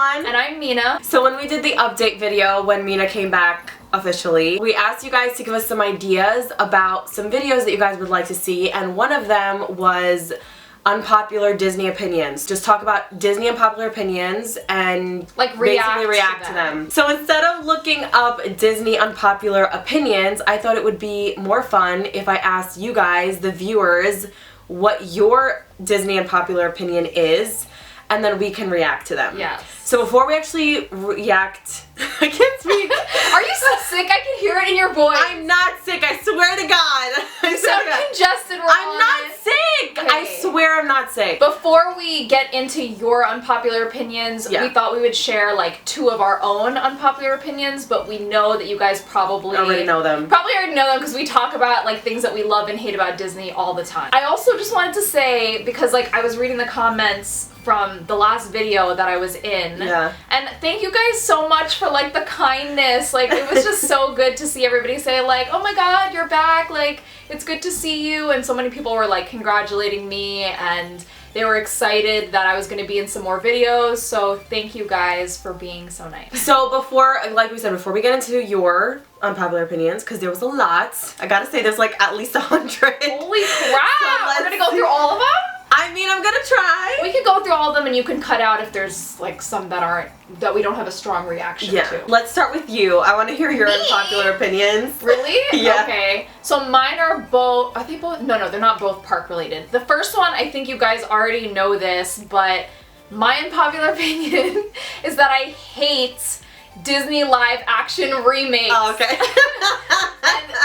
Dawn. And I'm Mina. So when we did the update video, when Mina came back officially, we asked you guys to give us some ideas about some videos that you guys would like to see, and one of them was unpopular Disney opinions. Just talk about Disney unpopular opinions and like basically react to them. So instead of looking up Disney unpopular opinions, I thought it would be more fun if I asked you guys, the viewers, what your Disney unpopular opinion is, and then we can react to them. Yes. So before we actually react, I can't speak. Are you so sick? I can hear it in your voice. I'm not sick, I swear to God. You sound congested, Ron. I'm not sick! Okay. I swear I'm not sick. Before we get into your unpopular opinions, we thought we would share like 2 of our own unpopular opinions, but we know that you guys probably already know them. Probably already know them because we talk about like things that we love and hate about Disney all the time. I also just wanted to say, because like I was reading the comments from the last video that I was in. Yeah. And thank you guys so much for like the kindness. Like it was just so good to see everybody say like, oh my God, you're back. Like it's good to see you. And so many people were like congratulating me and they were excited that I was going to be in some more videos. So thank you guys for being so nice. So before, like we said, before we get into your unpopular opinions, because there was a lot, I gotta say there's like at least 100. Holy crap! So we're gonna go through all of them? I mean, I'm gonna try. We could go through all of them and you can cut out if there's like some that we don't have a strong reaction to. Let's start with you. I want to hear your unpopular opinions. Really? Yeah. Okay. So mine are both, are they both? No, they're not both park related. The first one, I think you guys already know this, but my unpopular opinion is that I hate Disney live action remakes. Oh, okay.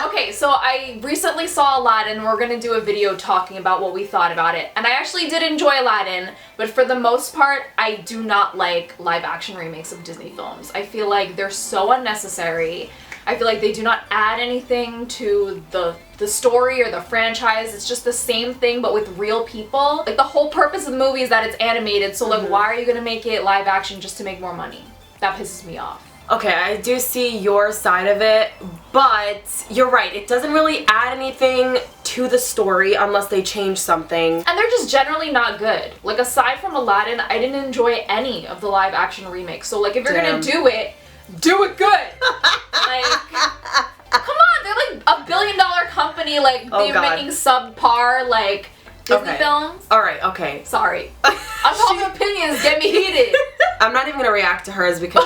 Okay, so I recently saw Aladdin. We're gonna do a video talking about what we thought about it. And I actually did enjoy Aladdin, but for the most part, I do not like live action remakes of Disney films. I feel like they're so unnecessary. I feel like they do not add anything to the story or the franchise. It's just the same thing but with real people. Like the whole purpose of the movie is that it's animated, so like why are you gonna make it live action just to make more money? That pisses me off. Okay, I do see your side of it, but you're right. It doesn't really add anything to the story unless they change something. And they're just generally not good. Like aside from Aladdin, I didn't enjoy any of the live action remakes. So like if you're gonna do it good. Like, come on, they're like $1 billion company. Like they're making subpar like Disney films. All right, okay. Sorry. Unpopular opinions get me heated. I'm not even gonna react to hers because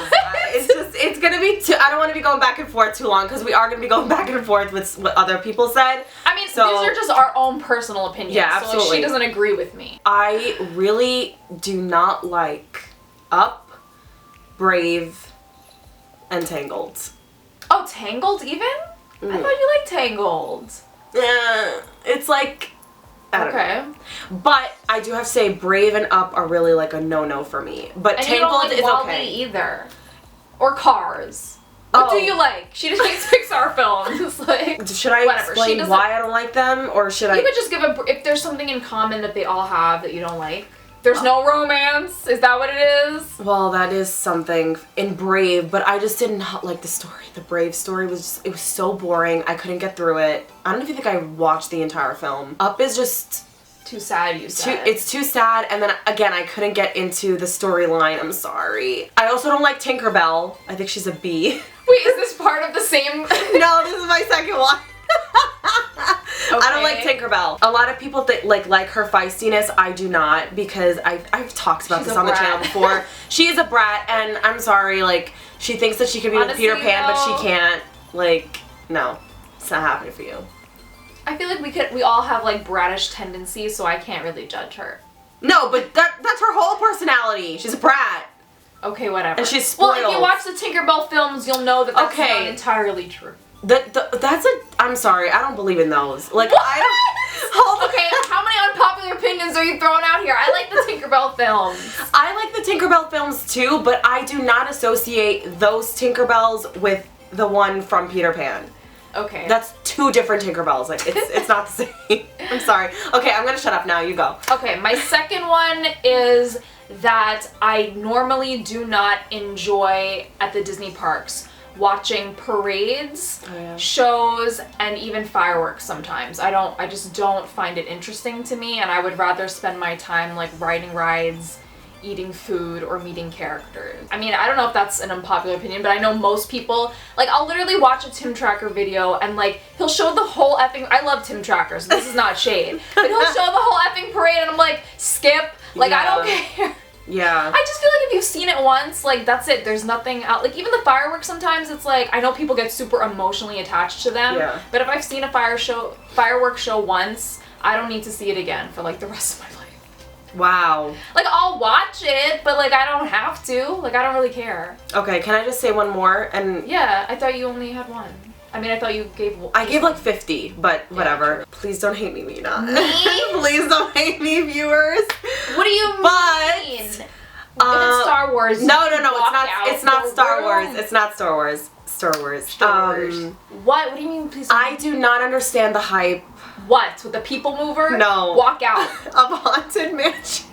it's gonna be too. I don't want to be going back and forth too long because we are gonna be going back and forth with what other people said. I mean, these are just our own personal opinions. Yeah, absolutely. So like, she doesn't agree with me. I really do not like Up, Brave, and Tangled. Oh, Tangled even? I thought you liked Tangled. Yeah, it's like. I don't know. But I do have to say Brave and Up are really like a no-no for me. But and Tangled you don't like is Wall-E okay. either. Or Cars. What do you like? She just makes Pixar films. Like, should I explain why I don't like them, or should I? You could just give if there's something in common that they all have that you don't like. There's no romance. Is that what it is? Well, that is something in Brave, but I just did not like the story. The Brave story was it was so boring. I couldn't get through it. I don't even think I watched the entire film. Up is just too sad, you said. It's too sad, and then again, I couldn't get into the storyline. I'm sorry. I also don't like Tinkerbell. I think she's a B. Wait, is this part of the same? No, this is my second one. I don't like Tinkerbell. A lot of people like her feistiness. I do not, because I've talked about this on the channel before. She is a brat, and I'm sorry, like, she thinks that she can be with Peter Pan, but she can't. Like, no, it's not happening for you. I feel like we all have like bratish tendencies, so I can't really judge her. No, but that's her whole personality. She's a brat. Okay, whatever. And she's spoiled. Well, if you watch the Tinkerbell films, you'll know that that's not entirely true. I'm sorry, I don't believe in those. Like, what? Okay, how many unpopular opinions are you throwing out here? I like the Tinkerbell films. I like the Tinkerbell films too, but I do not associate those Tinkerbells with the one from Peter Pan. Okay. That's 2 different Tinkerbells. Like, it's not the same. I'm sorry. Okay, I'm gonna shut up now. You go. Okay, my second one is that I normally do not enjoy at the Disney parks watching parades, shows, and even fireworks sometimes. I just don't find it interesting to me, and I would rather spend my time like riding rides eating food or meeting characters. I mean, I don't know if that's an unpopular opinion, but I know most people, like, I'll literally watch a Tim Tracker video and, like, he'll show the whole effing, I love Tim Tracker, so this is not shade, but he'll show the whole effing parade and I'm like, skip, like, I don't care. Yeah. I just feel like if you've seen it once, like, that's it. There's nothing out. Like, even the fireworks sometimes, it's like, I know people get super emotionally attached to them. Yeah. But if I've seen a fireworks show once, I don't need to see it again for, like, the rest of my life. Wow. Like, I'll watch it, but, like, I don't have to. Like, I don't really care. Okay, can I just say one more? And yeah, I thought you only had one. I mean, I thought you gave one. I gave like 50, but whatever. Yeah. Please don't hate me, Mina. Me? Please don't hate me, viewers. What do you mean? If it's Star Wars. No, it's not Star Wars. It's not Star Wars. Star Wars. What? What do you mean, please? I do not understand the hype. What? With the people mover? No. Walk out. Of Haunted Mansion.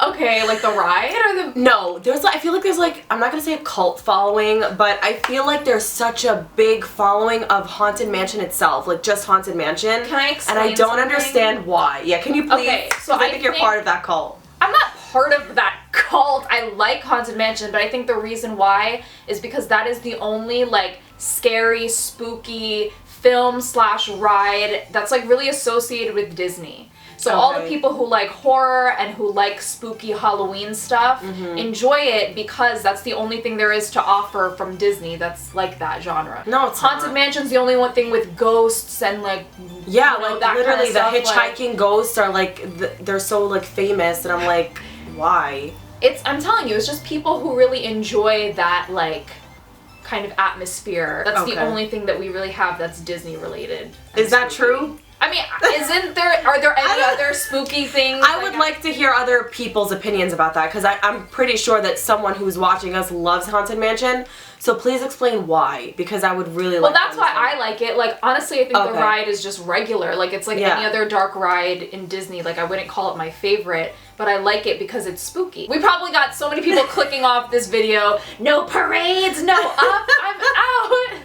Okay, like the ride or the... No, I feel like there's like, I'm not gonna say a cult following, but I feel like there's such a big following of Haunted Mansion itself, like just Haunted Mansion. Can I explain And I don't something? understand why. Yeah, can you please? Okay, so I think you're part of that cult. I'm not part of that cult. I like Haunted Mansion, but I think the reason why is because that is the only, like, scary, spooky film/ride that's, like, really associated with Disney. So all the people who like horror and who like spooky Halloween stuff enjoy it because that's the only thing there is to offer from Disney that's like that genre. No, it's Haunted not. Mansion's the only one thing with ghosts and like, yeah, you know, like that literally kind of the stuff, hitchhiking like, ghosts are like they're so like famous, and I'm like, why? I'm telling you, it's just people who really enjoy that like kind of atmosphere. That's the only thing that we really have that's Disney related. Is that true? I mean, are there any other spooky things? I would like to hear other people's opinions about that, because I'm pretty sure that someone who's watching us loves Haunted Mansion. So please explain why, because I would really like to that's why I like it. Like, honestly, I think the ride is just regular. Like, it's like any other dark ride in Disney. Like, I wouldn't call it my favorite, but I like it because it's spooky. We probably got so many people clicking off this video. No parades, no up, I'm out.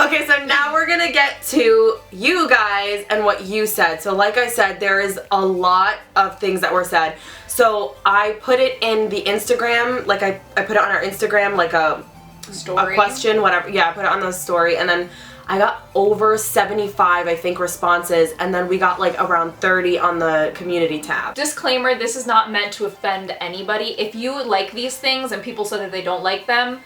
Okay, so now we're gonna get to you guys and what you said. So like I said, there is a lot of things that were said. So I put it in the Instagram, like I put it on our Instagram, like a question, whatever. Yeah, I put it on the story, and then I got over 75, I think, responses, and then we got like around 30 on the community tab. Disclaimer, this is not meant to offend anybody. If you like these things and people said that they don't like them,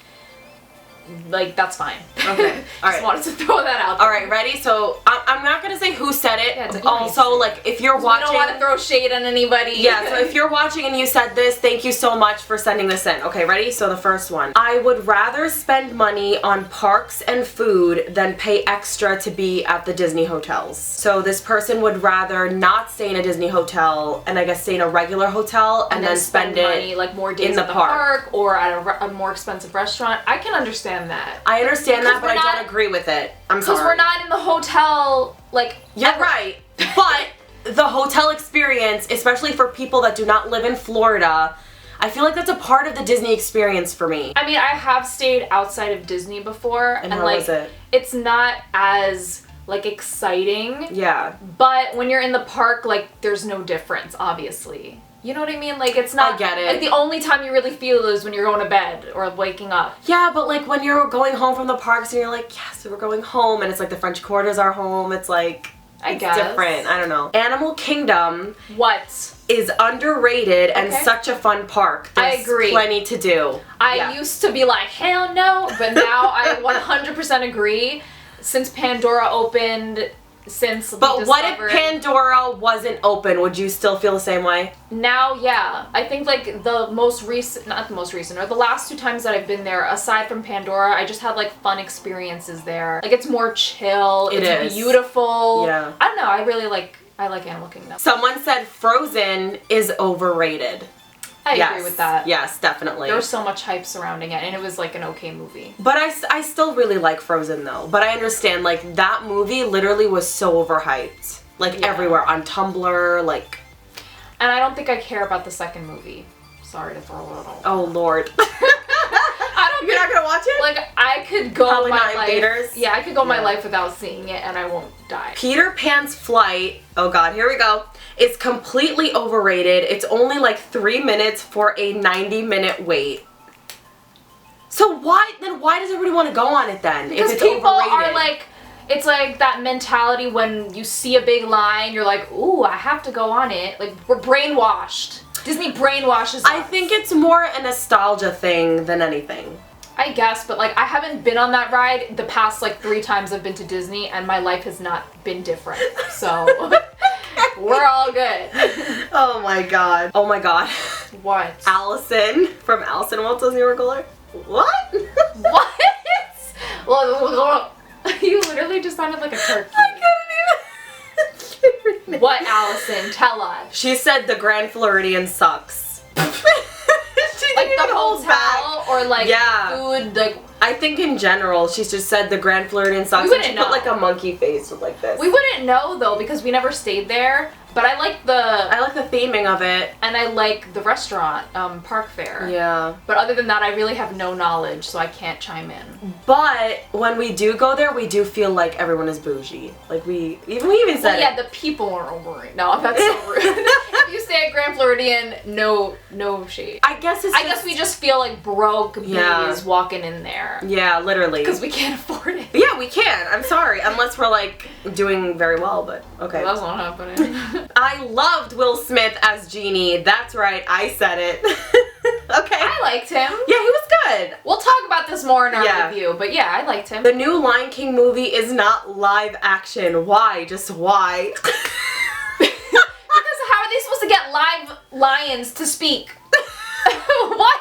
like, that's fine. Okay. All right. Just wanted to throw that out there. All right, ready? So I'm not gonna say who said it. Yeah, also, like, if you're watching, we don't want to throw shade on anybody. Yeah. So if you're watching and you said this, thank you so much for sending this in. Okay, ready? So the first one: I would rather spend money on parks and food than pay extra to be at the Disney hotels. So this person would rather not stay in a Disney hotel and I guess stay in a regular hotel and then spend money it like more days in the park or at a more expensive restaurant. I can understand that. I understand that, but I don't agree with it. I'm sorry. Because we're not in the hotel, like, you're right. But the hotel experience, especially for people that do not live in Florida, I feel like that's a part of the Disney experience for me. I mean, I have stayed outside of Disney before, and how like, was it? It's not as like exciting. Yeah. But when you're in the park, like, there's no difference, obviously. You know what I mean? Like, it's not... I get it. Like, the only time you really feel it is when you're going to bed or waking up. Yeah, but, like, when you're going home from the parks and you're like, yes, we're going home, and it's like the French Quarters are home, it's like... I guess. Different. I don't know. Animal Kingdom... What? ...is underrated and such a fun park. There's I agree. Plenty to do. I used to be like, hell no, but now I 100% agree. Since Pandora opened... But what if Pandora wasn't open? Would you still feel the same way? Now, yeah. I think, like, the most recent, not the most recent, or the last 2 times that I've been there, aside from Pandora, I just had, like, fun experiences there. Like, it's more chill. It's beautiful. Yeah. I don't know. I like Animal Kingdom. Someone said Frozen is overrated. I agree with that. Yes, definitely. There was so much hype surrounding it, and it was like an okay movie. But I still really like Frozen though. But I understand, like, that movie literally was so overhyped. Like, everywhere. On Tumblr, like... And I don't think I care about the second movie. Sorry to throw it all. Oh, Lord. I don't You're not gonna watch it? Like, I could go Probably my not in life. theaters. Yeah, I could go my life without seeing it and I won't die. Peter Pan's Flight, oh god, here we go, is completely overrated. It's only like 3 minutes for a 90-minute wait. So why does everybody want to go on it then? Because if it's people overrated? are like, it's like that mentality when you see a big line, you're like, ooh, I have to go on it. Like, we're brainwashed. Disney brainwashes us. I think it's more a nostalgia thing than anything. I guess, but like, I haven't been on that ride the past like 3 times I've been to Disney, and my life has not been different. So, we're all good. Oh my god. Oh my god. What? Allison from Alice in Wonderland's New York. What? What? You literally just sounded like a turkey. I couldn't even. What, Allison? Tell us. She said the Grand Floridian sucks. She Like didn't the even hold hotel or like food, like. I think in general, she's just said the Grand Floridian sucks. We wouldn't and she put know. like a monkey face with like this. We wouldn't know though because we never stayed there. But I like the theming of it. And I like the restaurant, Park Fair. Yeah. But other than that, I really have no knowledge, so I can't chime in. But when we do go there, we do feel like everyone is bougie. Like we even said yeah, the people are overrated. No, that's so rude. If you stay at Grand Floridian, no shade. I guess we just feel like broke bees walking in there. Yeah, literally. Because we can't afford it. Yeah, we can. I'm sorry. Unless we're like doing very well, but okay. Well, that's not happening. I loved Will Smith as Genie. That's right, I said it. Okay. I liked him. Yeah, he was good. We'll talk about this more in our review, but yeah, I liked him. The new Lion King movie is not live action. Why? Just why? Because how are they supposed to get live lions to speak? What?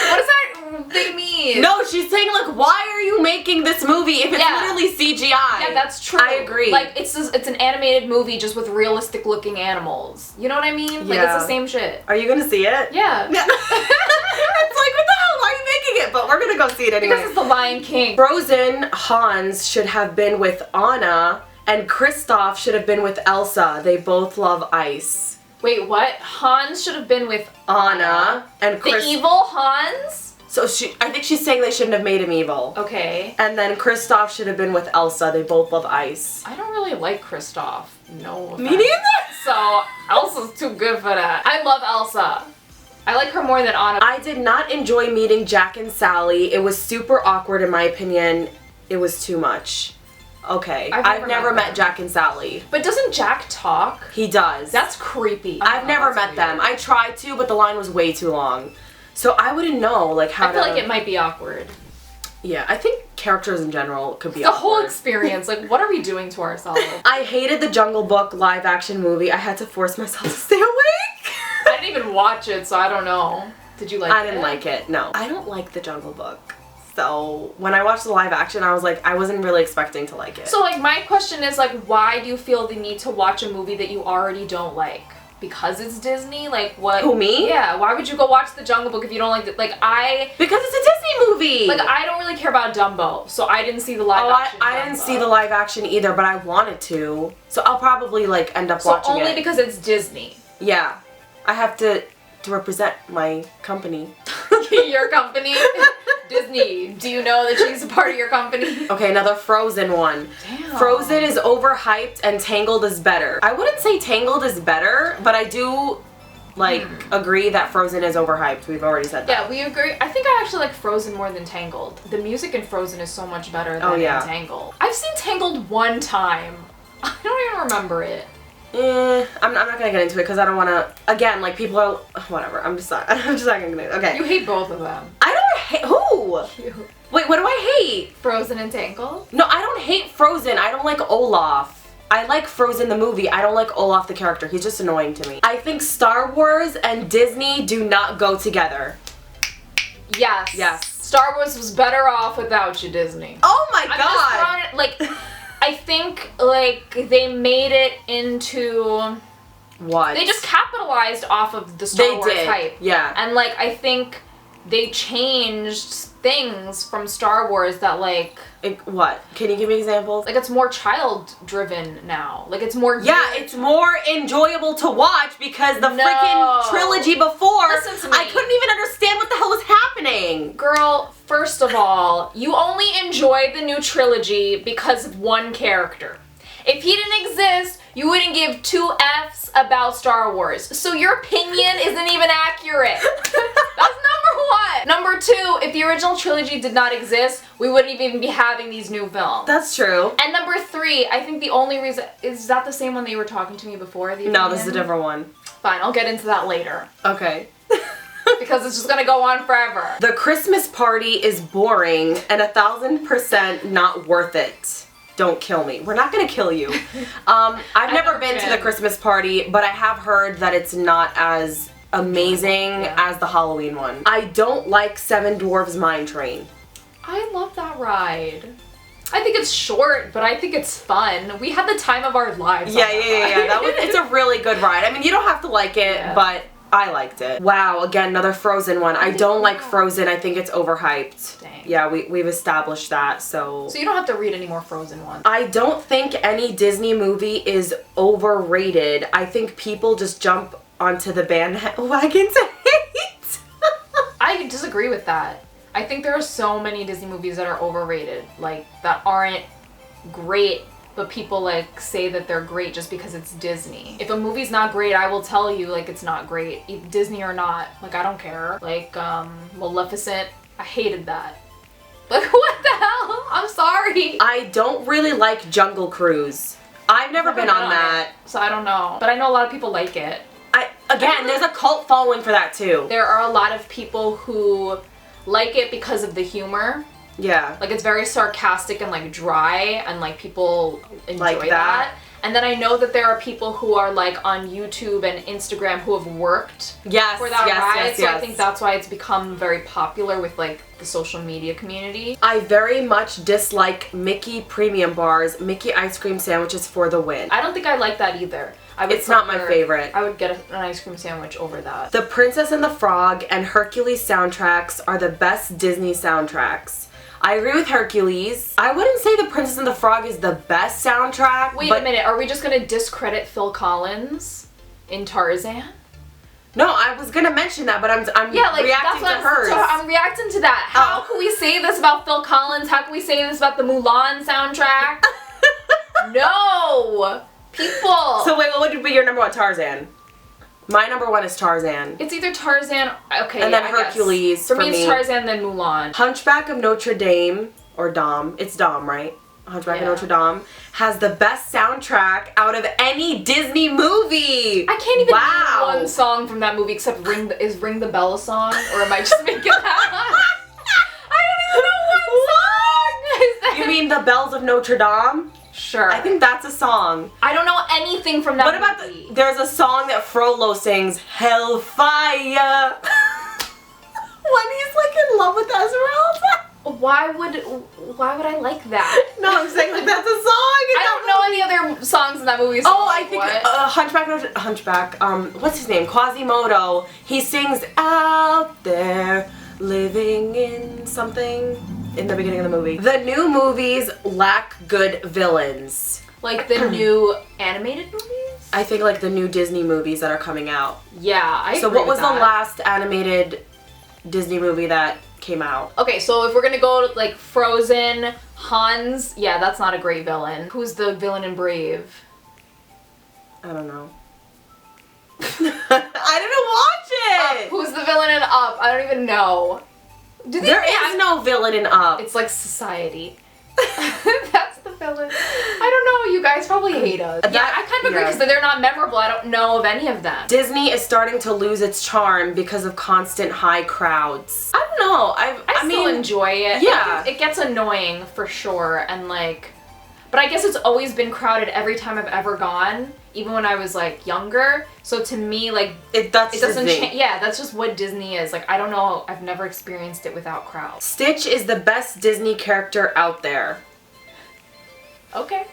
What does that thing mean? No, she's saying like, why are you making this movie if it's literally CGI? Yeah, that's true. I agree. Like, it's an animated movie just with realistic looking animals. You know what I mean? Like, it's the same shit. Are you gonna see it? Yeah. It's like, what the hell? Why are you making it? But we're gonna go see it anyway. Because it's the Lion King. Frozen Hans should have been with Anna, and Kristoff should have been with Elsa. They both love ice. Wait, what? Hans should have been with Anna and the evil Hans? So I think she's saying they shouldn't have made him evil. Okay. And then Kristoff should have been with Elsa. They both love ice. I don't really like Kristoff. No offense. Me neither. So Elsa's too good for that. I love Elsa. I like her more than Anna. I did not enjoy meeting Jack and Sally. It was super awkward in my opinion. It was too much. Okay. I've never met Jack and Sally. But doesn't Jack talk? He does. That's creepy. I've never met them. I tried to, but the line was way too long. So I wouldn't know like how I feel like it might be awkward. Yeah, I think characters in general could be the awkward. whole experience. Like, what are we doing to ourselves? I hated the Jungle Book live action movie. I had to force myself to stay awake. I didn't even watch it, so I don't know. Did you like it? I didn't like it, no. I don't like the Jungle Book. So when I watched the live action, I was like, I wasn't really expecting to like it. So like my question is like, why do you feel the need to watch a movie that you already don't like? Because it's Disney? Like what? Who, me? Yeah, why would you go watch The Jungle Book if you don't like it? Like Because it's a Disney movie! Like I don't really care about Dumbo, so I didn't see the live action I didn't see the live action either, but I wanted to. So I'll probably like end up watching it. So only because it's Disney? Yeah. I have to represent my company. Your company? Disney, do you know that she's a part of your company? Okay, another Frozen one. Damn. Frozen is overhyped and Tangled is better. I wouldn't say Tangled is better, but I do agree that Frozen is overhyped. We've already said that. Yeah, we agree. I think I actually like Frozen more than Tangled. The music in Frozen is so much better than in Tangled. I've seen Tangled one time. I don't even remember it. I'm not gonna get into it because I don't want to. Again, like people are whatever. I'm just not gonna. Okay. You hate both of them. I don't hate who. You. Wait, what do I hate? Frozen and Tangled? No, I don't hate Frozen. I don't like Olaf. I like Frozen the movie. I don't like Olaf the character. He's just annoying to me. I think Star Wars and Disney do not go together. Yes. Yes. Star Wars was better off without you, Disney. Oh my god. I'm just throwing it, I think, they made it into... What? They just capitalized off of the Star Wars hype. Yeah. And, I think they changed things from Star Wars that, what? Can you give me examples? it's more child-driven now. It's more... Yeah, it's more enjoyable to watch because the freaking trilogy before, Listen to me. I couldn't even understand what the hell was happening. happening? Girl, first of all, you only enjoy the new trilogy because of one character. If he didn't exist, you wouldn't give 2 Fs about Star Wars. So your opinion isn't even accurate. That's number 1. Number 2, if the original trilogy did not exist, we wouldn't even be having these new films. That's true. And number 3, I think the only reason, is that the same one that you were talking to me before? No, this is a different one. Fine, I'll get into that later. Okay. Because it's just gonna go on forever. The Christmas party is boring and 1,000% not worth it. Don't kill me. We're not gonna kill you. I've never been to the Christmas party, but I have heard that it's not as amazing as the Halloween one. I don't like Seven Dwarfs Mine Train. I love that ride. I think it's short, but I think it's fun. We had the time of our lives. Yeah. It's a really good ride. I mean, you don't have to like it, but I liked it. Wow, again, another Frozen one. I don't like Frozen. I think it's overhyped. Dang. Yeah, we've established that, so... So you don't have to read any more Frozen ones. I don't think any Disney movie is overrated. I think people just jump onto the bandwagon to hate. I disagree with that. I think there are so many Disney movies that are overrated, like, that aren't great, but people, like, say that they're great just because it's Disney. If a movie's not great, I will tell you, like, it's not great. Disney or not. Like, I don't care. Like, Maleficent, I hated that. Like, what the hell? I'm sorry. I don't really like Jungle Cruise. I've never been on that. So I don't know. But I know a lot of people like it. Again, there's a cult following for that, too. There are a lot of people who like it because of the humor. Yeah. Like, it's very sarcastic and, like, dry, and, like, people enjoy like that. And then I know that there are people who are, like, on YouTube and Instagram who have worked for that ride, so I think that's why it's become very popular with, like, the social media community. I very much dislike Mickey premium bars, Mickey ice cream sandwiches for the win. I don't think I like that either. It's not my favorite. I would get an ice cream sandwich over that. The Princess and the Frog and Hercules soundtracks are the best Disney soundtracks. I agree with Hercules. I wouldn't say The Princess and the Frog is the best soundtrack. Wait a minute, are we just gonna discredit Phil Collins in Tarzan? No, I was gonna mention that, but I'm reacting to hers. So I'm reacting to that. How can we say this about Phil Collins? How can we say this about the Mulan soundtrack? No! People! So wait, what would be your number 1? Tarzan. My number 1 is Tarzan. It's either Tarzan, okay, and then Hercules for me. For me, it's Tarzan, then Mulan. Hunchback of Notre Dame, or Dame, it's Dame, right? Hunchback of Notre Dame has the best soundtrack out of any Disney movie. I can't even name one song from that movie except Ring the Bell a song, or am I just making that up? I don't even know one song. You mean The Bells of Notre Dame? Sure. I think that's a song. I don't know anything from that movie. What about there's a song that Frollo sings, Hellfire. When he's like in love with Esmeralda. Why would I like that? No, I'm saying like that's a song. I don't know any other songs in that movie. So I think Hunchback. What's his name? Quasimodo. He sings out there, living in something in the beginning of the movie. The new movies lack good villains. Like the new animated movies? I think like the new Disney movies that are coming out. Yeah, I agree. So what was the last animated Disney movie that came out? Okay, so if we're gonna go to like Frozen, Hans, yeah, that's not a great villain. Who's the villain in Brave? I don't know. I didn't watch it! Who's the villain in Up? I don't even know. There is no villain in Up. It's like Society. That's the villain. I don't know, you guys probably hate us. Yeah, I kind of agree because they're not memorable. I don't know of any of them. Disney is starting to lose its charm because of constant high crowds. I don't know. I mean, still enjoy it. Yeah. It gets annoying for sure, and like, but I guess it's always been crowded every time I've ever gone, even when I was like younger. So to me, like, it doesn't change. Yeah, that's just what Disney is. Like, I don't know. I've never experienced it without crowds. Stitch is the best Disney character out there. Okay.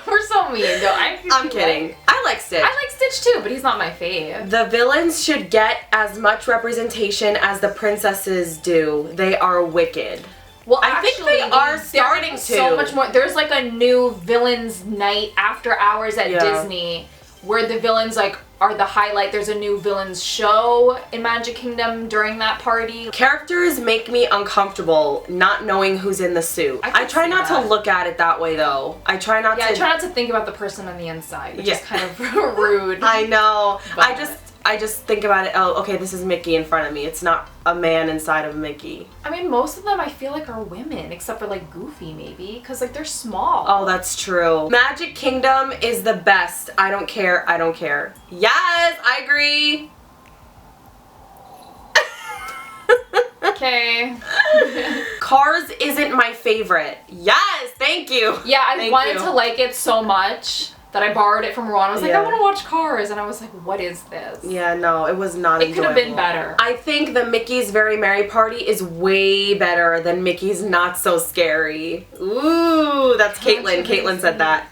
We're so mean, though. I'm kidding. I like Stitch. I like Stitch too, but he's not my fave. The villains should get as much representation as the princesses do. They are wicked. Well, I think they are starting to. So much more. There's like a new villains night after hours at Disney where the villains like are the highlight. There's a new villains show in Magic Kingdom during that party. Characters make me uncomfortable not knowing who's in the suit. I try not to look at it that way though. I try not to. I try not to think about the person on the inside, which is kind of rude. I know. But I just think about it, oh, okay, this is Mickey in front of me. It's not a man inside of Mickey. I mean, most of them I feel like are women, except for like Goofy maybe, because like they're small. Oh, that's true. Magic Kingdom is the best. I don't care. I don't care. Yes, I agree. Okay. Cars isn't my favorite. Yes, thank you. Yeah, I wanted to like it so much that I borrowed it from Ron. I was like, I want to watch Cars, and I was like, what is this? Yeah, no, it was not enjoyable. It could have been better. I think the Mickey's Very Merry Party is way better than Mickey's Not So Scary. Ooh, that's Caitlin. Caitlin said that.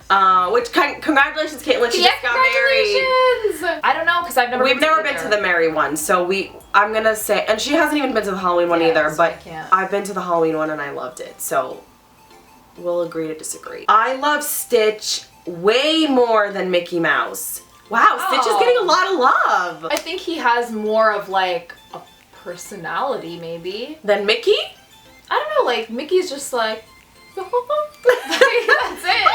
Congratulations, Caitlin. She just got married. I don't know, because We've never been to the Merry one, so I'm gonna say, and she hasn't even been to the Halloween one either, but I've been to the Halloween one and I loved it, so we'll agree to disagree. I love Stitch way more than Mickey Mouse. Wow, Stitch is getting a lot of love. I think he has more of like a personality maybe. Than Mickey? I don't know, like Mickey's just like, that's it.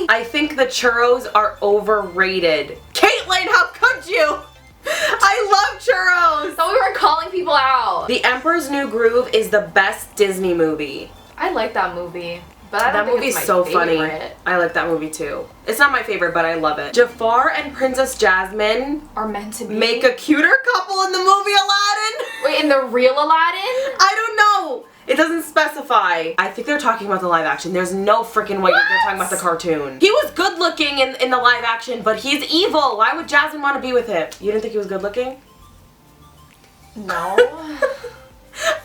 I think the churros are overrated. Caitlin, how could you? I love churros. So we were calling people out. The Emperor's New Groove is the best Disney movie. I like that movie. But I don't that movie's so funny. I like that movie too. It's not my favorite, but I love it. Jafar and Princess Jasmine are meant to be make a cuter couple in the movie Aladdin. Wait, in the real Aladdin? I don't know. It doesn't specify. I think they're talking about the live action. There's no freaking way they're talking about the cartoon. He was good looking in the live action, but he's evil. Why would Jasmine want to be with him? You didn't think he was good looking? No.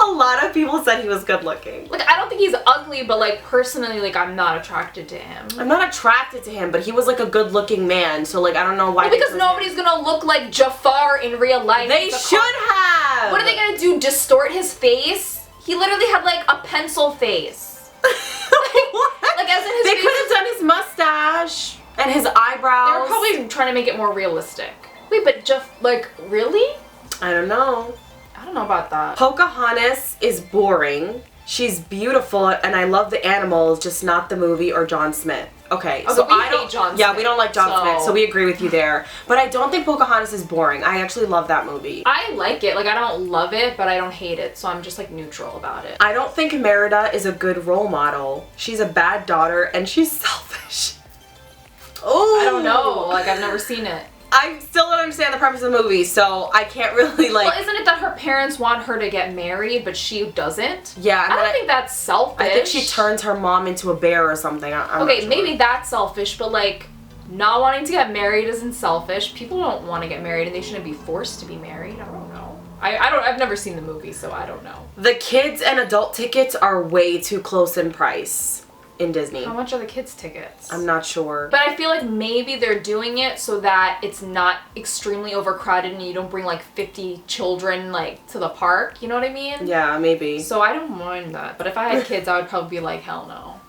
A lot of people said he was good looking. Like, I don't think he's ugly, but like personally, like I'm not attracted to him. I'm not attracted to him, but he was like a good looking man, so like I don't know why. Well, because nobody's gonna look like Jafar in real life. They should have! What are they gonna do, distort his face? He literally had like a pencil face. Like as in his They face. could have done his mustache and his eyebrows. They were probably trying to make it more realistic. Wait, but like, really? I don't know. I don't know about that. Pocahontas is boring. She's beautiful and I love the animals, just not the movie or John Smith. Okay, so I don't. John yeah, Smith, we don't like John Smith, so we agree with you there. But I don't think Pocahontas is boring. I actually love that movie. I like it. Like, I don't love it, but I don't hate it, so I'm just like neutral about it. I don't think Merida is a good role model. She's a bad daughter and she's selfish. Oh, I don't know. Like, I've never seen it. I still don't understand the premise of the movie, so I can't really like. Well, isn't it that her parents want her to get married, but she doesn't? Yeah, I don't think that's selfish. I think she turns her mom into a bear or something. I'm okay, not sure. Maybe that's selfish, but like, not wanting to get married isn't selfish. People don't want to get married, and they shouldn't be forced to be married. I don't know. I've never seen the movie, so I don't know. The kids and adult tickets are way too close in price in Disney. How much are the kids' tickets? I'm not sure. But I feel like maybe they're doing it so that it's not extremely overcrowded and you don't bring like 50 children like to the park. You know what I mean? Yeah, maybe. So I don't mind that. But if I had kids, I would probably be like, hell no.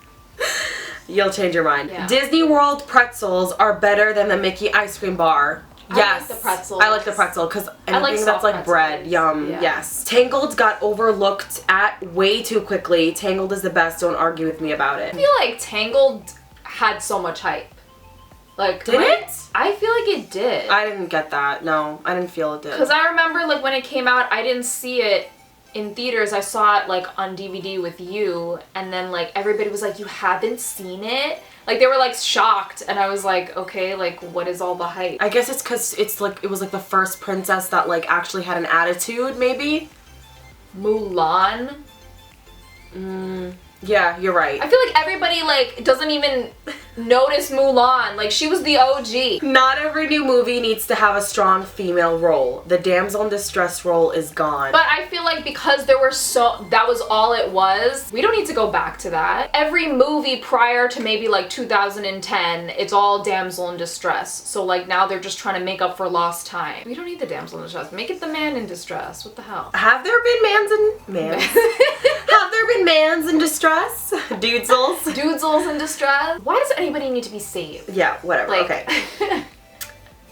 You'll change your mind. Yeah. Disney World pretzels are better than the Mickey ice cream bar. Yes. I like the pretzels. I like the pretzel because anything that's like bread, yum, yes. Tangled got overlooked at way too quickly. Tangled is the best, don't argue with me about it. I feel like Tangled had so much hype. Like, did it? I feel like it did. I didn't get that, no. I didn't feel it did. Because I remember like when it came out, I didn't see it in theaters. I saw it like on DVD with you, and then like everybody was like, you haven't seen it? Like they were like shocked, and I was like, okay, like what is all the hype? I guess it's because it was like the first princess that like actually had an attitude, maybe? Mulan? Yeah, you're right. I feel like everybody like doesn't even notice Mulan. Like she was the OG. Not every new movie needs to have a strong female role. The damsel in distress role is gone. But I feel like because that was all it was, we don't need to go back to that. Every movie prior to maybe like 2010, it's all damsel in distress. So like now they're just trying to make up for lost time. We don't need the damsel in distress. Make it the man in distress. What the hell? Have there been Have there been mans in distress? Dudesels? Dudesels in distress? Why does anybody need to be saved? Yeah, whatever. Like, okay.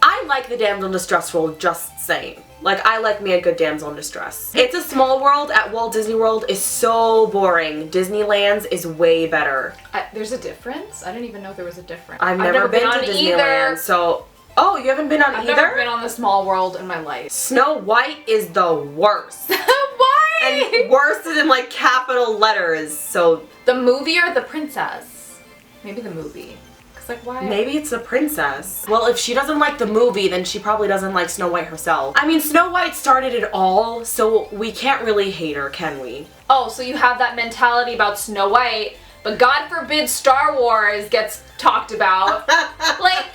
I like the damsel in distress role, just saying. Like, I like me a good damsel in distress. It's a Small World at Walt Disney World is so boring. Disneyland's is way better. There's a difference? I didn't even know there was a difference. I've never been to Disneyland, so... Oh, you haven't been on I've either? I've never been on the Small World in my life. Snow White is the worst. Why? And worse is in, like, capital letters, so... The movie or the princess? Maybe the movie. Like, why? Maybe it's the princess. Well, if she doesn't like the movie, then she probably doesn't like Snow White herself. I mean, Snow White started it all, so we can't really hate her, can we? Oh, so you have that mentality about Snow White, but God forbid Star Wars gets talked about. Like,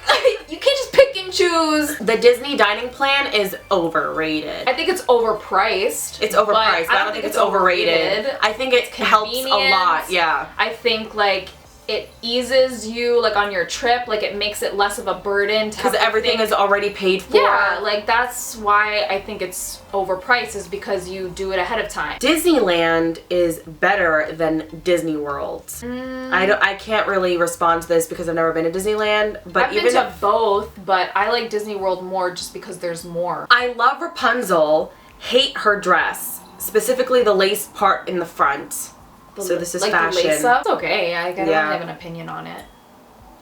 you can't just pick and choose. The Disney dining plan is overrated. I think it's overpriced. It's overpriced, but I don't think it's overrated. I think it helps a lot, yeah. I think, like, it eases you, like, on your trip. Like, it makes it less of a burden. Because everything is already paid for. Yeah, like, that's why I think it's overpriced, is because you do it ahead of time. Disneyland is better than Disney World. I can't really respond to this because I've never been to Disneyland. But I've been to both, but I like Disney World more just because there's more. I love Rapunzel, hate her dress. Specifically the lace part in the front. So this is like fashion. The lace up? It's okay. I don't have an opinion on it.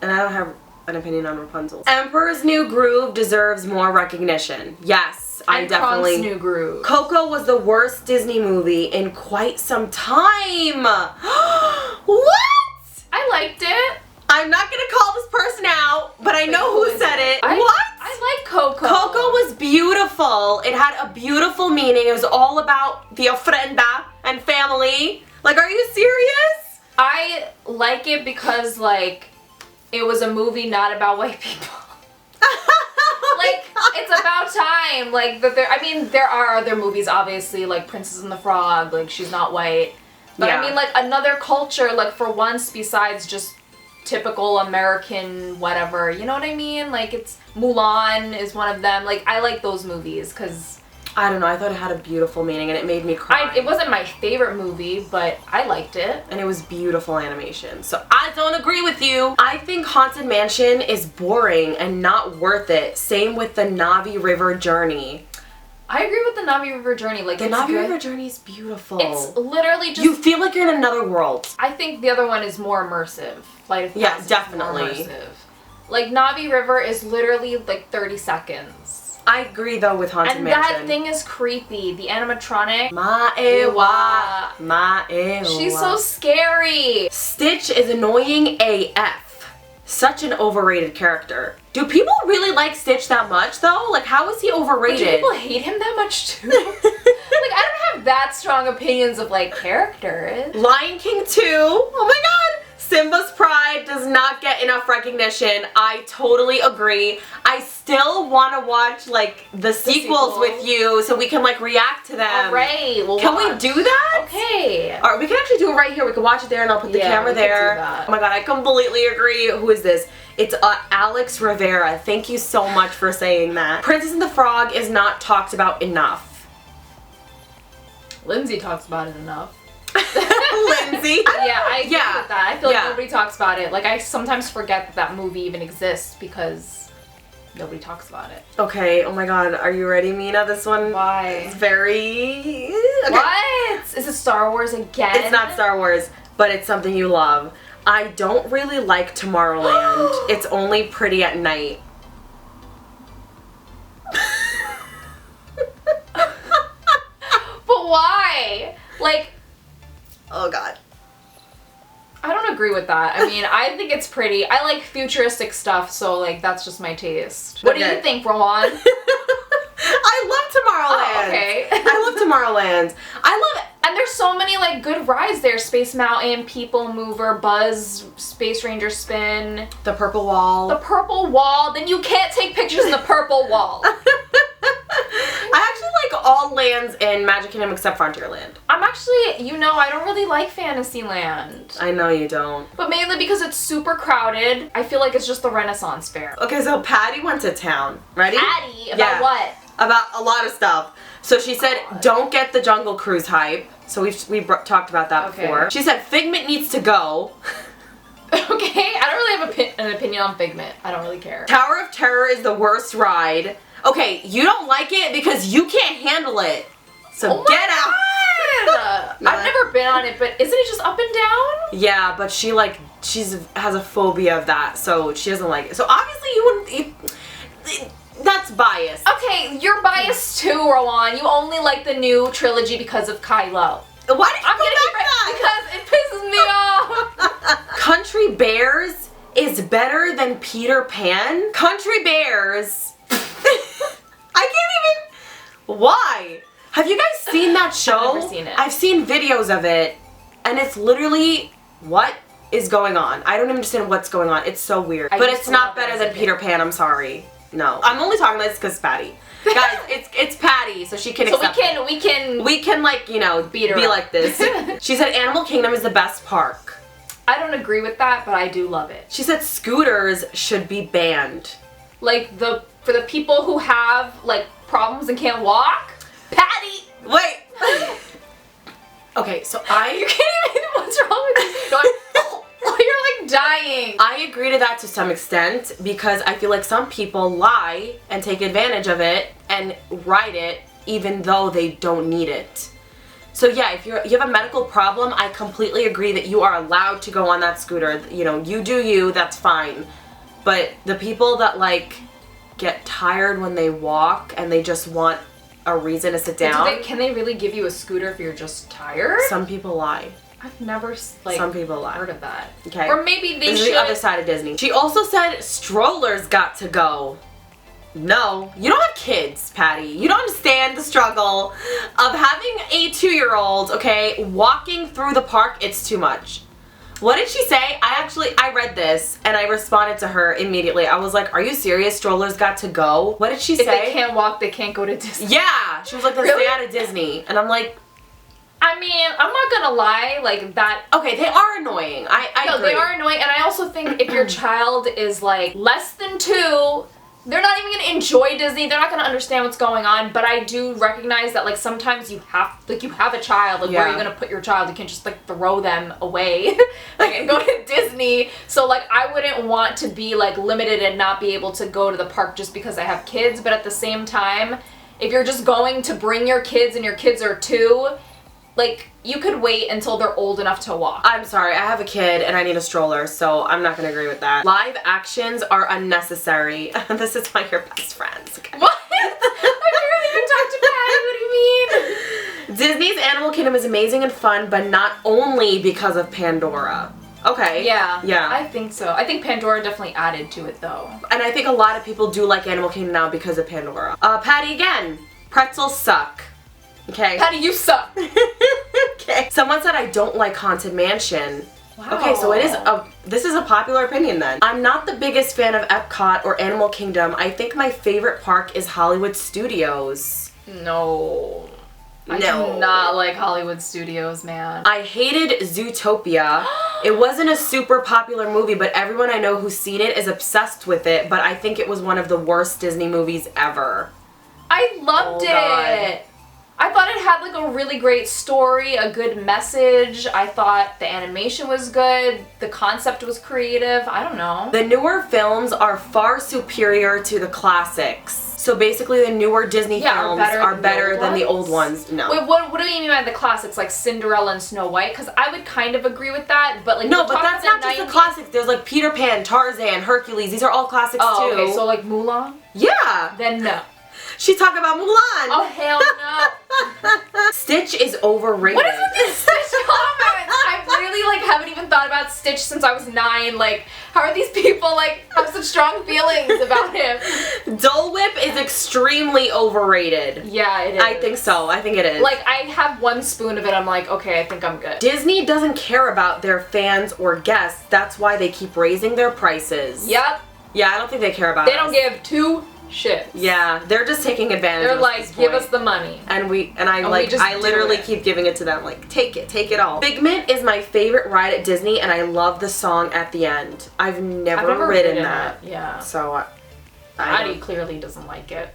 And I don't have an opinion on Rapunzel. Emperor's New Groove deserves more recognition. Yes, I definitely. Krunk's New Groove. Coco was the worst Disney movie in quite some time. What? I liked it. I'm not gonna call this person out, but I know who said it. What? I like Coco. Coco was beautiful. It had a beautiful meaning. It was all about the ofrenda and family. Like, are you serious? I like it because, like, it was a movie not about white people. Like, it's about time. Like, I mean, there are other movies, obviously, like Princess and the Frog, like, she's not white. But I mean, like, another culture, like, for once, besides just typical American whatever, you know what I mean? Like, it's Mulan is one of them. Like, I like those movies because... I don't know, I thought it had a beautiful meaning and it made me cry. It wasn't my favorite movie, but I liked it. And it was beautiful animation. So I don't agree with you. I think Haunted Mansion is boring and not worth it. Same with the Navi River Journey. I agree with the Navi River Journey. Like, the Navi River Journey is beautiful. It's literally just... You feel like you're in another world. I think the other one is more immersive. Like, yeah, definitely. More immersive. Like, Navi River is literally like 30 seconds. I agree though with Haunted Mansion. And that thing is creepy. The animatronic. Maewa. Maewa. She's so scary. Stitch is annoying AF. Such an overrated character. Do people really like Stitch that much though? Like, how is he overrated? But do people hate him that much too? Like, I don't have that strong opinions of, like, characters. Lion King 2. Oh my god. Simba's Pride does not get enough recognition. I totally agree. I still want to watch, like, the sequels with you so we can, like, react to them. Alright, well, can we do that? Okay. Alright, we can actually do it right here. We can watch it there and I'll put the camera there. Do that. Oh my god, I completely agree. Who is this? It's Alex Rivera. Thank you so much for saying that. Princess and the Frog is not talked about enough. Lindsay talks about it enough. Lindsay. Yeah, I agree with that. I feel like nobody talks about it. Like, I sometimes forget that that movie even exists because nobody talks about it. Okay, oh my god, are you ready, Mina? This one? Why? It's very... Okay. What? Is it Star Wars again? It's not Star Wars, but it's something you love. I don't really like Tomorrowland. It's only pretty at night. But why? Like... Oh god. I don't agree with that. I mean, I think it's pretty. I like futuristic stuff, so, like, that's just my taste. What do you think, Rowan? I love Tomorrowland. Oh, okay. I love Tomorrowland. I love it. And there's so many, like, good rides there. Space Mountain, People Mover, Buzz, Space Ranger Spin. The Purple Wall. The Purple Wall. Then you can't take pictures in the Purple Wall. I actually like all lands in Magic Kingdom except Frontierland. I'm actually, you know, I don't really like Fantasyland. I know you don't. But mainly because it's super crowded. I feel like it's just the Renaissance Fair. Okay, so Patty went to town. Ready? Patty? About what? About a lot of stuff. So she said, don't get the Jungle Cruise hype. So we've talked about that before. She said Figment needs to go. Okay, I don't really really have an opinion on Figment. I don't really care. Tower of Terror is the worst ride. Okay, you don't like it because you can't handle it. So get out. I've never been on it, but isn't it just up and down? Yeah, but she has a phobia of that, so she doesn't like it. So obviously you wouldn't. That's biased. Okay, you're biased too, Rowan. You only like the new trilogy because of Kylo. Why did you go back because it pisses me off. Country Bears is better than Peter Pan. Country Bears. I can't even. Why? Have you guys seen that show? I've never seen it. I've seen videos of it, and it's literally what is going on. I don't understand what's going on. It's so weird. But it's not better than Peter Pan. I'm sorry. No, I'm only talking about this because Patty. Guys, it's Patty, so she can accept it. We can like, you know, beat her be up. like this. She said Animal Kingdom is the best park. I don't agree with that, but I do love it. She said scooters should be banned. Like for the people who have like problems and can't walk. Patty! Wait. Okay, so You can't even. What's wrong with you? You're like dying. I agree to that to some extent because I feel like some people lie and take advantage of it and ride it even though they don't need it. So yeah, if you have a medical problem, I completely agree that you are allowed to go on that scooter. You know, you do you, that's fine. But the people that like get tired when they walk and they just want a reason to sit down. Can they really give you a scooter if you're just tired? Some people lie. I've never like some people lie. heard of that. Okay. Or maybe they should. This is the other side of Disney. She also said strollers got to go. No, you don't have kids, Patty. You don't understand the struggle of having a 2-year-old, okay, walking through the park. It's too much. What did she say? I read this and I responded to her immediately. I was like, are you serious? Strollers got to go? What did she say? If they can't walk, they can't go to Disney. Yeah. She was like, let's stay out of Disney. And I'm like, I mean, I'm not gonna lie, like that. Okay, they are annoying. I agree. They are annoying, and I also think if your child is like less than 2, they're not even gonna enjoy Disney. They're not gonna understand what's going on. But I do recognize that like sometimes you have a child. Like where are you gonna put your child? You can't just like throw them away like and go to Disney. So like I wouldn't want to be like limited and not be able to go to the park just because I have kids. But at the same time, if you're just going to bring your kids and your kids are 2. Like, you could wait until they're old enough to walk. I'm sorry, I have a kid and I need a stroller, so I'm not gonna agree with that. Live actions are unnecessary. This is why you're best friends, okay? What? I barely even talked to Patty, what do you mean? Disney's Animal Kingdom is amazing and fun, but not only because of Pandora. Okay. Yeah. Yeah. I think so. I think Pandora definitely added to it, though. And I think a lot of people do like Animal Kingdom now because of Pandora. Patty, again, pretzels suck. Okay. Patty, you suck. Okay. Someone said I don't like Haunted Mansion. Wow. Okay, so this is a popular opinion then. I'm not the biggest fan of Epcot or Animal Kingdom. I think my favorite park is Hollywood Studios. No. I do not like Hollywood Studios, man. I hated Zootopia. It wasn't a super popular movie, but everyone I know who's seen it is obsessed with it, but I think it was one of the worst Disney movies ever. I loved it. God. I thought it had like a really great story, a good message. I thought the animation was good. The concept was creative. I don't know. The newer films are far superior to the classics. So basically the newer Disney films are better than the old ones. No. Wait, what do you mean by the classics? Like Cinderella and Snow White? Because I would kind of agree with that, but like no, but that's not just the classics. There's like Peter Pan, Tarzan, Hercules. These are all classics too. Okay, so like Mulan? Yeah. Then no. She's talking about Mulan. Oh, hell no. Stitch is overrated. What is with these Stitch comments? I really like haven't even thought about Stitch since I was 9. Like, how are these people like have such strong feelings about him? Dole Whip is extremely overrated. Yeah, it is. I think so. I think it is. Like, I have 1 spoon of it. I'm like, okay, I think I'm good. Disney doesn't care about their fans or guests. That's why they keep raising their prices. Yep. Yeah, I don't think they care about it. They don't give 2 shit. Yeah, they're just taking advantage. They're like, give us the money. And I literally keep giving it to them. Like, take it all. Figment is my favorite ride at Disney, and I love the song at the end. I've never ridden that. Yeah. So, Addie clearly doesn't like it.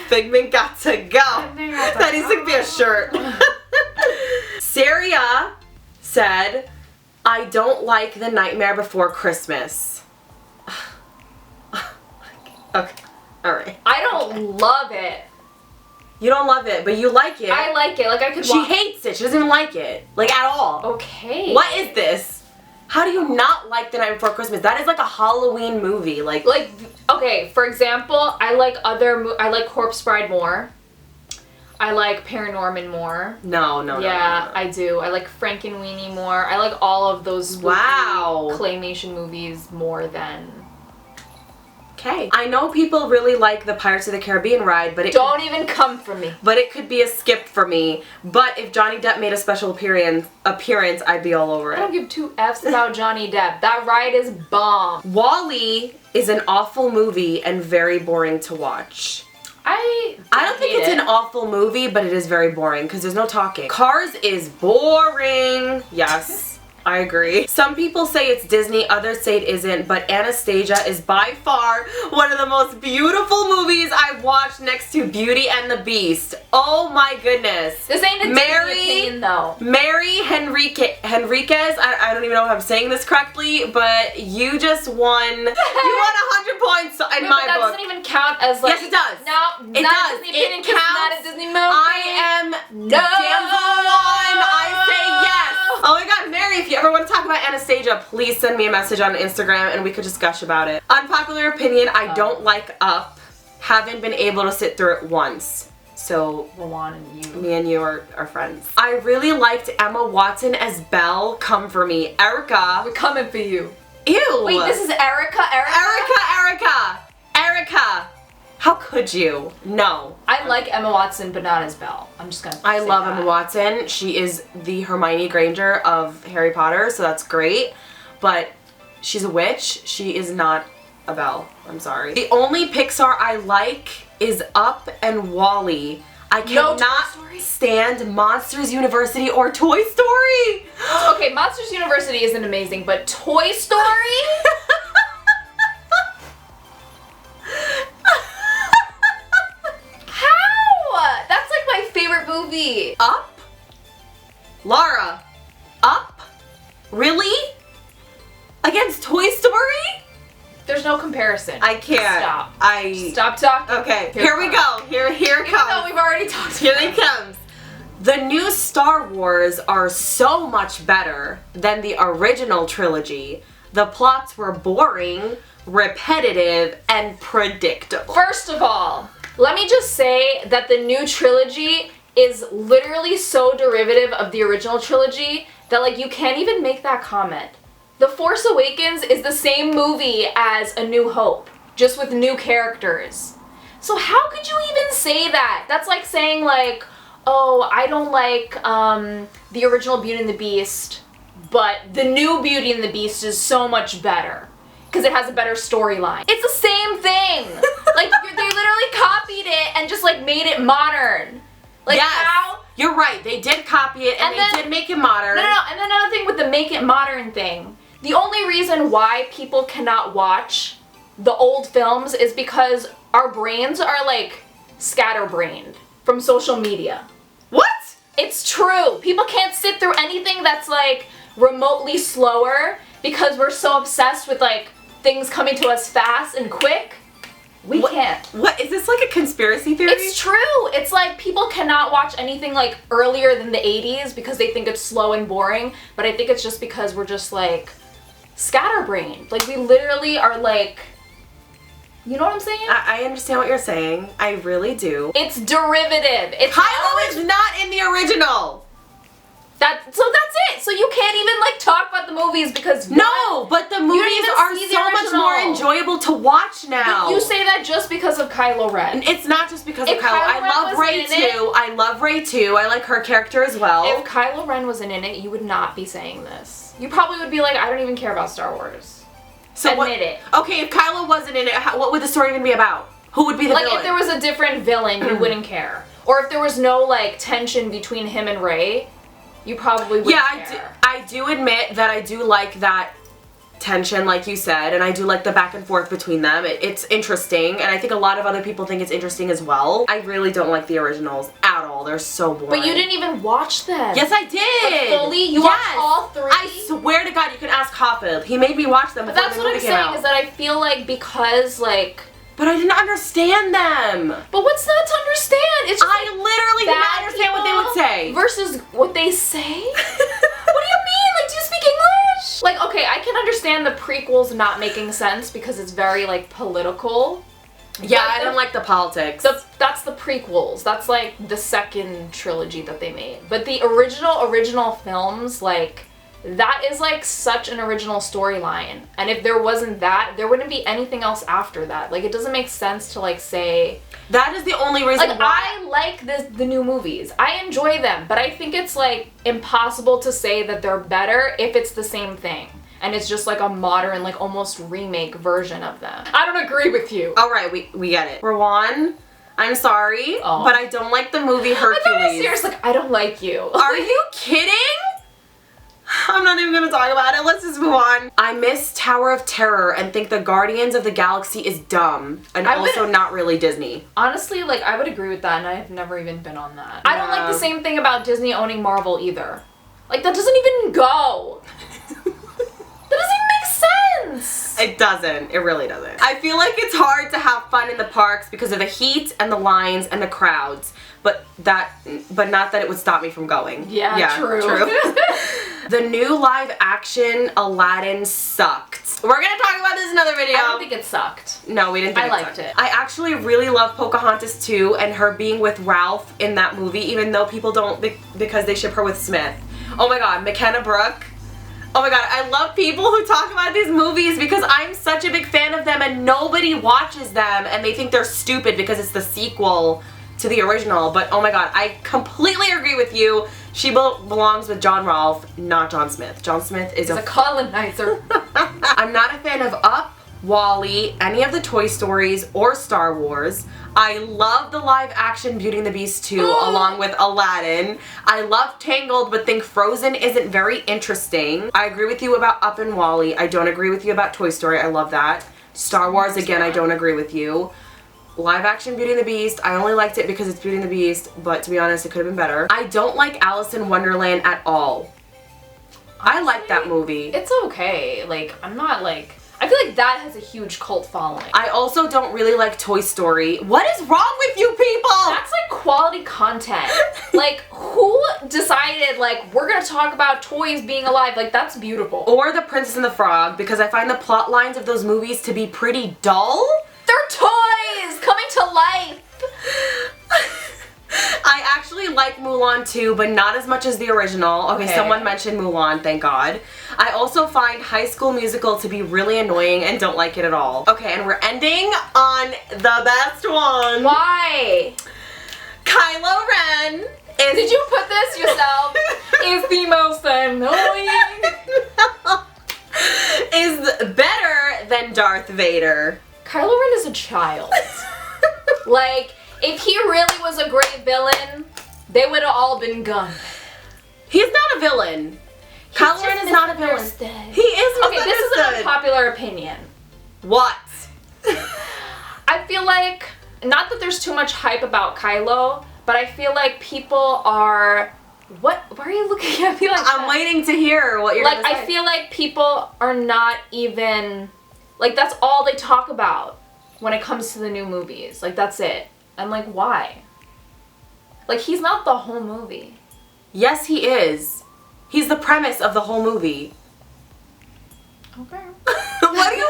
Figment got to go. That needs to be a shirt. Saria said, I don't like The Nightmare Before Christmas. Okay. Alright. I don't love it. You don't love it, but you like it. I like it. Like, I could She hates it. She doesn't even like it. Like, at all. Okay. What is this? How do you not like The Night Before Christmas? That is like a Halloween movie. Like, okay, for example, I like I like Corpse Bride more. I like Paranorman more. No. Yeah, I do. I like Frankenweenie more. I like all of those spooky claymation movies more than... Okay. I know people really like the Pirates of the Caribbean ride, but Don't even come for me. But it could be a skip for me. But if Johnny Depp made a special appearance, I'd be all over it. I don't give two F's about Johnny Depp. That ride is bomb. WALL-E is an awful movie and very boring to watch. I don't think it's an awful movie, but it is very boring because there's no talking. Cars is boring. Yes. I agree. Some people say it's Disney, others say it isn't, but Anastasia is by far one of the most beautiful movies I've watched next to Beauty and the Beast. Oh my goodness. This ain't a Disney opinion though. Mary Henriquez, I don't even know if I'm saying this correctly, but you just won. You won 100 points in my book. That doesn't even count as like... Yes, it does. No, it not does. a Disney opinion because it's not a Disney movie. I am Damsel 1. I say yes. Oh my god, Mary, if you ever want to talk about Anastasia, please send me a message on Instagram and we could just gush about it. Unpopular opinion, I don't like Up. Haven't been able to sit through it once. So, me and you are friends. I really liked Emma Watson as Belle. Come for me. Erica. We're coming for you. Ew. Wait, this is Erica? Erica. How could you? No. I like Emma Watson, but not as Belle. I'm just gonna I love Emma Watson. She is the Hermione Granger of Harry Potter, so that's great. But she's a witch. She is not a Belle. I'm sorry. The only Pixar I like is Up and WALL-E. I cannot stand Monsters University or Toy Story. Okay, Monsters University isn't amazing, but Toy Story? Movie. Up? Laura. Up? Really? Against Toy Story? There's no comparison. I can't. Stop. Stop talking. Okay, here we go. Here it comes. Even though we've already talked about it. Here it comes. The new Star Wars are so much better than the original trilogy. The plots were boring, repetitive, and predictable. First of all, let me just say that the new trilogy is literally so derivative of the original trilogy that, like, you can't even make that comment. The Force Awakens is the same movie as A New Hope, just with new characters. So how could you even say that? That's like saying, like, oh, I don't like the original Beauty and the Beast, but the new Beauty and the Beast is so much better because it has a better storyline. It's the same thing. Like, they literally copied it and just, like, made it modern. Like, yes, how? You're right. They did copy it and they did make it modern. No. And then another thing with the make it modern thing. The only reason why people cannot watch the old films is because our brains are, like, scatterbrained from social media. What? It's true. People can't sit through anything that's, like, remotely slower because we're so obsessed with, like, things coming to us fast and quick. We can't. What? Is this like a conspiracy theory? It's true. It's like people cannot watch anything like earlier than the 80s because they think it's slow and boring, but I think it's just because we're just like scatterbrained. Like we literally are like, you know what I'm saying? I understand what you're saying. I really do. It's derivative. Kylo is not in the original. So that's it. So you can't even like talk about the movies because no, but the movies are so much more enjoyable to watch now. But you say that just because of Kylo Ren. It's not just because of Kylo. I love Rey too. I love Rey too. I like her character as well. If Kylo Ren wasn't in it, you would not be saying this. You probably would be like, I don't even care about Star Wars. So admit it. Okay, if Kylo wasn't in it, what would the story even be about? Who would be the villain? Like if there was a different villain, you wouldn't care. Or if there was no like tension between him and Rey, you probably wouldn't care. I do admit that I do like that tension, like you said, and I do like the back and forth between them. It's interesting, and I think a lot of other people think it's interesting as well. I really don't like the originals at all. They're so boring. But you didn't even watch them. Yes, I did. Like, fully? You watched all 3? I swear to God, you can ask Hafid. He made me watch them. But that's what I'm saying, is that I feel like because, like... But I didn't understand them. But what's not to understand? It's just I literally didn't understand what they would say. Versus what they say? What do you mean? Like, do you speak English? Like, okay, I can understand the prequels not making sense because it's very, like, political. Yeah, I don't like the politics. That's the prequels. That's, like, the second trilogy that they made. But the original films, like... That is, like, such an original storyline. And if there wasn't that, there wouldn't be anything else after that. Like, it doesn't make sense to, like, say... That is the only reason like, why... I like the new movies. I enjoy them. But I think it's, like, impossible to say that they're better if it's the same thing. And it's just, like, a modern, like, almost remake version of them. I don't agree with you. All right, we get it. Rawan, I'm sorry, but I don't like the movie Hercules. I thought it was serious, like, I don't like you. Are you kidding? I'm not even gonna talk about it. Let's just move on. I miss Tower of Terror and think the Guardians of the Galaxy is dumb and also not really Disney. Honestly, like, I would agree with that, and I have never even been on that. I don't like the same thing about Disney owning Marvel either. Like, that doesn't even go. That doesn't even make sense. It doesn't. It really doesn't. I feel like it's hard to have fun in the parks because of the heat and the lines and the crowds. But not that it would stop me from going. Yeah, true. The new live action Aladdin sucked. We're gonna talk about this in another video. I don't think it sucked. No, we didn't think I it liked sucked. it. I actually really love Pocahontas too, and her being with Ralph in that movie, even though people don't because they ship her with Smith. Oh my God, McKenna Brooke. Oh my God, I love people who talk about these movies because I'm such a big fan of them and nobody watches them and they think they're stupid because it's the sequel to the original. But oh my God, I completely agree with you. She belongs with John Rolfe, not John Smith. John Smith is a colonizer. I'm not a fan of Up, WALL-E, any of the Toy Stories, or Star Wars. I love the live action Beauty and the Beast 2 along with Aladdin. I love Tangled but think Frozen isn't very interesting. I agree with you about Up and WALL-E. I don't agree with you about Toy Story. I love that. Star Wars, again, I don't agree with you. Live action Beauty and the Beast, I only liked it because it's Beauty and the Beast, but to be honest, it could have been better. I don't like Alice in Wonderland at all. Honestly, I like that movie. It's okay. Like, I'm not like... I feel like that has a huge cult following. I also don't really like Toy Story. What is wrong with you people? That's like quality content. Like, who decided, like, we're gonna talk about toys being alive? Like, that's beautiful. Or The Princess and the Frog, because I find the plot lines of those movies to be pretty dull. They're toys coming to life. I actually like Mulan too, but not as much as the original. Okay, someone mentioned Mulan, thank God. I also find High School Musical to be really annoying and don't like it at all. Okay, and we're ending on the best one. Why? Kylo Ren is... Did you put this yourself? Is the most annoying. Is better than Darth Vader. Kylo Ren is a child. Like... If he really was a great villain, they would have all been gone. He's not a villain. Kylo Ren is not a villain. He is okay, this is an unpopular opinion. What? I feel like, not that there's too much hype about Kylo, but I feel like people are... What? Why are you looking at me like that? I'm waiting to hear what you're gonna say. I feel like people are not even... Like, that's all they talk about when it comes to the new movies. Like, that's it. I'm like, why? Like, he's not the whole movie. Yes, he is. He's the premise of the whole movie. Okay. What do you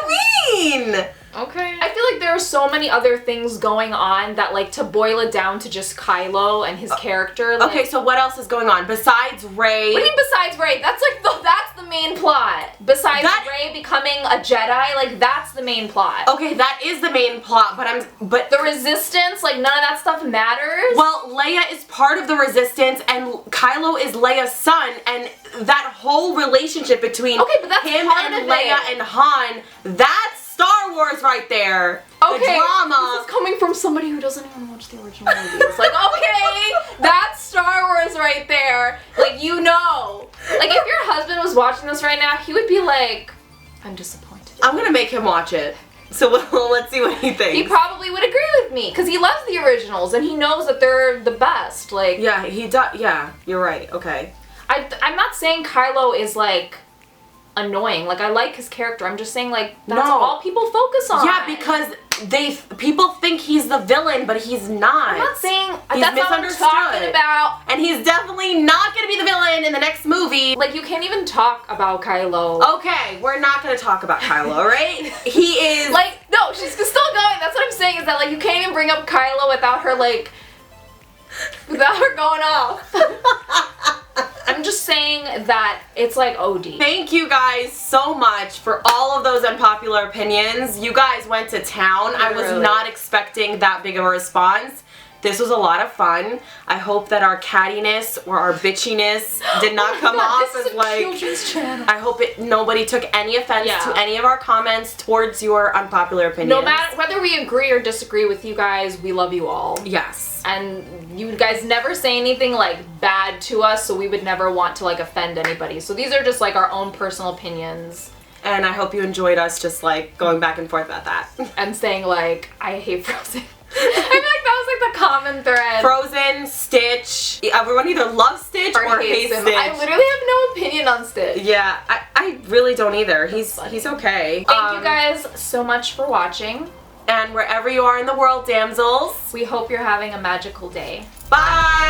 mean? Okay. I feel like there are so many other things going on that, like, to boil it down to just Kylo and his character. Like, okay, so what else is going on besides Rey? What do you mean besides Rey? That's like that's the main plot. Besides Rey becoming a Jedi, like, that's the main plot. Okay, that is the main plot, but the Resistance, like, none of that stuff matters. Well, Leia is part of the Resistance, and Kylo is Leia's son, and that whole relationship between him and Leia and Han, that's Star Wars right there. Okay, the drama. This is coming from somebody who doesn't even watch the original movies. Like, okay, that's Star Wars right there. Like, you know. Like, if your husband was watching this right now, he would be like, I'm disappointed. I'm gonna make him watch it. So let's see what he thinks. He probably would agree with me because he loves the originals and he knows that they're the best. Like, yeah, he does. Yeah, you're right. Okay. I'm not saying Kylo is like annoying. Like, I like his character. I'm just saying, like, that's all people focus on. Yeah, because people think he's the villain, but he's not. I'm not saying he's that's what I'm talking about. And he's definitely not gonna be the villain in the next movie. Like, you can't even talk about Kylo. Okay, we're not gonna talk about Kylo, right? He is like, no, she's still going. That's what I'm saying, is that, like, you can't even bring up Kylo without her, like, without her going off. I'm just saying that it's like OD. Thank you guys so much for all of those unpopular opinions. You guys went to town. Literally. I was not expecting that big of a response. This was a lot of fun. I hope that our cattiness or our bitchiness did not come off as like children's channel. I hope nobody took any offense to any of our comments towards your unpopular opinions. No matter whether we agree or disagree with you guys, we love you all. Yes. And you guys never say anything like bad to us, so we would never want to like offend anybody. So these are just like our own personal opinions. And I hope you enjoyed us just like going back and forth about that. And saying like, I hate Frozen. I feel like that was like the common thread. Frozen, Stitch. Everyone either loves Stitch or hates Stitch. I literally have no opinion on Stitch. Yeah, I really don't either. He's okay. Thank you guys so much for watching. And wherever you are in the world, damsels, we hope you're having a magical day. Bye!